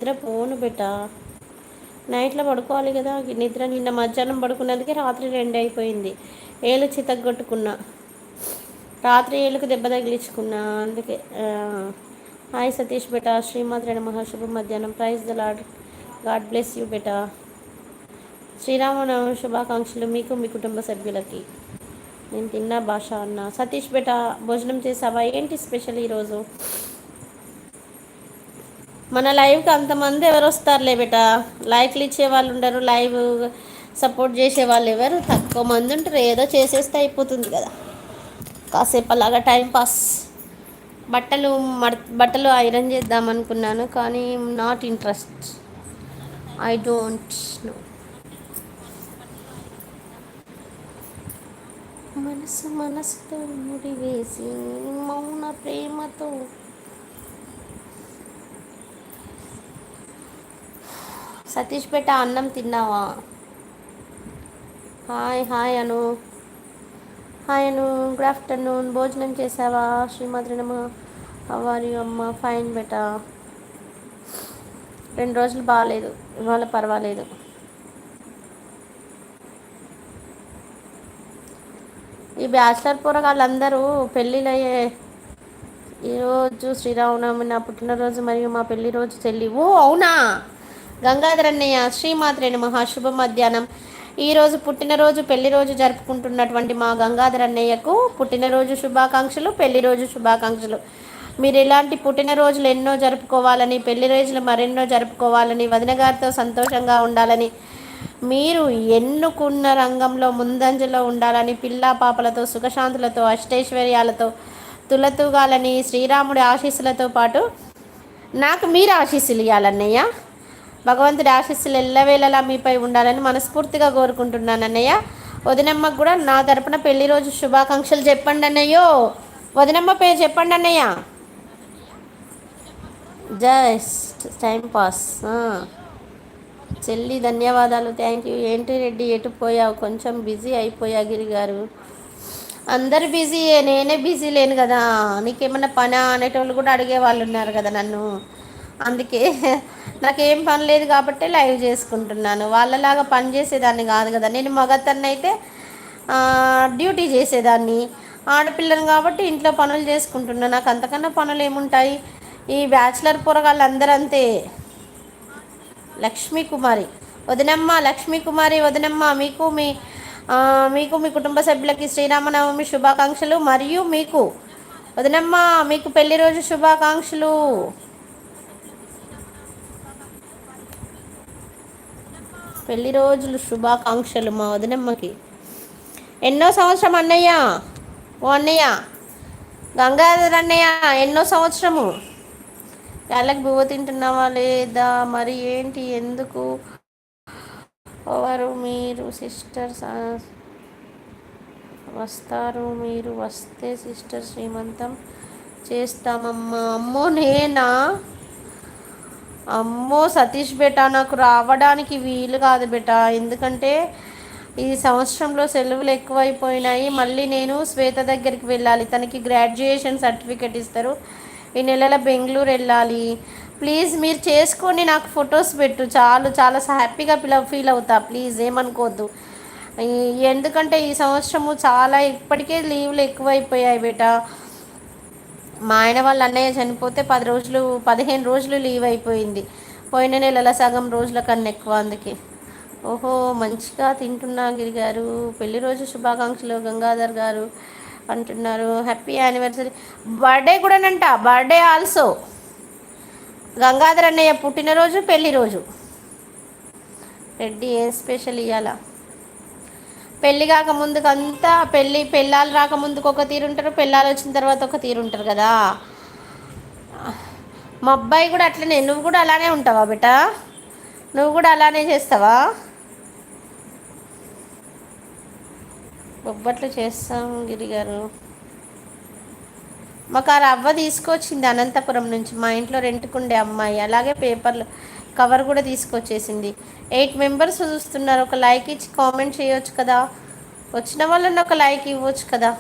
నిద్ర పోను బెటా. నైట్లో పడుకోవాలి కదా, నిద్ర నిన్న మధ్యాహ్నం పడుకున్నందుకే రాత్రి 2 అయిపోయింది. ఏళ్ళు చితగ్గొట్టుకున్నా, రాత్రి ఏళ్ళకు దెబ్బ తగిలించుకున్నా అందుకే. హాయ్ సతీష్ బేటా, శ్రీమాత్రే నమః, శుభ మధ్యాహ్నం, praise the lord, god bless you బేటా. శ్రీరామనవమి శుభాకాంక్షలు మీకు, మీ కుటుంబ సభ్యులకి. నేను తిన్నా భాష అన్న. సతీష్ బేటా, భోజనం చేసావా? ఏంటి స్పెషల్ ఈరోజు? మన లైవ్కి అంతమంది ఎవరు వస్తారులే బేటా, లైక్లు ఇచ్చే వాళ్ళు ఉండరు, లైవ్ సపోర్ట్ చేసే వాళ్ళు ఎవరు, తక్కువ మంది ఉంటారు. ఏదో చేసేస్తే అయిపోతుంది కదా, కాసేపు అలాగా టైంపాస్. బట్టలు బట్టలు ఐరన్ చేద్దాం అనుకున్నాను కానీ not interest, I don't know. మనసు మనసుతో ముడివేసి మౌన ప్రేమతో. సతీష్ బేట, అన్నం తిన్నావా? హాయ్ హాయ్ అను. హాయ్ అను, గుడ్ ఆఫ్టర్నూన్. భోజనం చేసావా? శ్రీమాద్రినమ్మ, హవారి అమ్మ, ఫైన్ బేటా. 2 రోజులు బాగాలేదు, ఇవాళ పర్వాలేదు. ఈ బ్యాచిలర్ పోరగాళ్ళందరూ పెళ్ళిళ్ళయ్యే ఈరోజు శ్రీరామనవమి, నా పుట్టినరోజు మరియు మా పెళ్లి రోజు చెల్లి. ఓ అవునా, గంగాధర్ అన్నయ్య, శ్రీమాత్రే నమః, శుభ మధ్యాహ్నం. ఈరోజు పుట్టినరోజు పెళ్లి రోజు జరుపుకుంటున్నటువంటి మా గంగాధర్ అన్నయ్యకు పుట్టినరోజు శుభాకాంక్షలు, పెళ్లి రోజు శుభాకాంక్షలు. మీరు ఇలాంటి పుట్టినరోజులు ఎన్నో జరుపుకోవాలని, పెళ్లి రోజులు మరెన్నో జరుపుకోవాలని, వదిన గారితో సంతోషంగా ఉండాలని, మీరు ఎన్నుకున్న రంగంలో ముందంజలో ఉండాలని, పిల్లా పాపలతో సుఖశాంతులతో అష్టైశ్వర్యాలతో తులతూగాలని, శ్రీరాముడి ఆశీస్సులతో పాటు నాకు మీరు ఆశీస్సులు ఇవ్వాలన్నయ్య. భగవంతుడి ఆశీస్సులు ఎల్లవేళలా మీపై ఉండాలని మనస్ఫూర్తిగా కోరుకుంటున్నాను అన్నయ్య. వదినమ్మకు కూడా నా తరపున పెళ్లి రోజు శుభాకాంక్షలు చెప్పండి అన్నయ్యో. వదినమ్మ పేరు చెప్పండి అన్నయ్య. Just time pass. చెల్లి ధన్యవాదాలు, థ్యాంక్ యూ. ఏంటి రెడ్డి ఎటు పోయావు? కొంచెం బిజీ అయిపోయా గిరి గారు. అందరు బిజీయే, నేనే బిజీ లేను కదా. నీకేమన్నా పని అనేటోళ్ళు కూడా అడిగే వాళ్ళు ఉన్నారు కదా నన్ను, అందుకే నాకేం పని లేదు కాబట్టి లైవ్ చేసుకుంటున్నాను. వాళ్ళలాగా పని చేసేదాన్ని కాదు కదా. నేను మగతన్ని అయితే డ్యూటీ చేసేదాన్ని, ఆడపిల్లని కాబట్టి ఇంట్లో పనులు చేసుకుంటున్నాను. నాకు అంతకన్నా పనులు ఏముంటాయి? ఈ బ్యాచిలర్ పోరగాళ్ళు అందరూ అంతే. లక్ష్మీ కుమారి వదినమ్మ, లక్ష్మీ కుమారి వదినమ్మ, మీకు మీ కుటుంబ సభ్యులకి శ్రీరామనవమి శుభాకాంక్షలు. మరియు మీకు వదినమ్మ, మీకు పెళ్లి రోజు శుభాకాంక్షలు. పెళ్లి రోజులు శుభాకాంక్షలు మా వదినమ్మకి. ఎన్నో సంవత్సరం అన్నయ్య, ఓ అన్నయ్య గంగాధర్ అన్నయ్య, ఎన్నో సంవత్సరము. వాళ్ళకి బువ్వ తింటున్నావా లేదా? మరి ఏంటి, ఎందుకు? ఎవరు మీరు? సిస్టర్స్ వస్తారు, మీరు వస్తే సిస్టర్ శ్రీమంతం చేస్తామమ్మా. అమ్మో నేనా? అమ్మో సతీష్ బేటా, నాకు రావడానికి వీలు కాదు బేటా, ఎందుకంటే ఈ సంవత్సరంలో సెలవులు ఎక్కువైపోయినాయి. మళ్ళీ నేను శ్వేత దగ్గరికి వెళ్ళాలి, తనకి గ్రాడ్యుయేషన్ సర్టిఫికెట్ ఇస్తారు. ఈ నెలలో బెంగళూరు వెళ్ళాలి. ప్లీజ్ మీరు చేసుకొని నాకు ఫొటోస్ పెట్టు చాలు, చాలా హ్యాపీగా ఫీల్ అవుతా. ప్లీజ్ ఏమనుకోవద్దు, ఎందుకంటే ఈ సంవత్సరము చాలా ఇప్పటికే లీవ్లు ఎక్కువైపోయాయి బేటా. మా ఆయన వాళ్ళ అన్నయ్య చనిపోతే 10 రోజులు 15 రోజులు లీవ్ అయిపోయింది. పోయిన నెలలో సగం రోజుల కన్నా ఎక్కువ, అందుకే. ఓహో మంచిగా తింటున్నా గిరి గారు. పెళ్లి రోజు శుభాకాంక్షలు గంగాధర్ గారు అంటున్నారు. Happy anniversary. బర్త్డే కూడానంట, బర్త్డే ఆల్సో. గంగాధర్ అన్నయ్య పుట్టినరోజు, పెళ్లి రోజు. రెడ్డి ఏం స్పెషల్ ఇవ్వాలా? పెళ్ళి కాకముందుకు అంతా పెళ్ళాలు రాకముందుకు ఒక తీరు ఉంటారు, పెళ్ళాలు వచ్చిన తర్వాత ఒక తీరు ఉంటారు కదా. మా అబ్బాయి కూడా అట్లనే. నువ్వు కూడా అలానే ఉంటావా బేటా? నువ్వు కూడా అలానే చేస్తావా? బొబ్బట్లు చేస్తాం గిరి గారు. మాకు ఆ రవ్వ తీసుకొచ్చింది అనంతపురం నుంచి, మా ఇంట్లో రెంట్కుండే అమ్మాయి. అలాగే పేపర్లు కవర్ కూడా తీసుకొచ్చేసింది. 8 మెంబర్స్ చూస్తున్నారు. ఒక లైక్ ఇచ్చి కామెంట్ చేయవచ్చు కదా. వచ్చిన వాళ్ళని ఒక లైక్ ఇవ్వచ్చు కదా.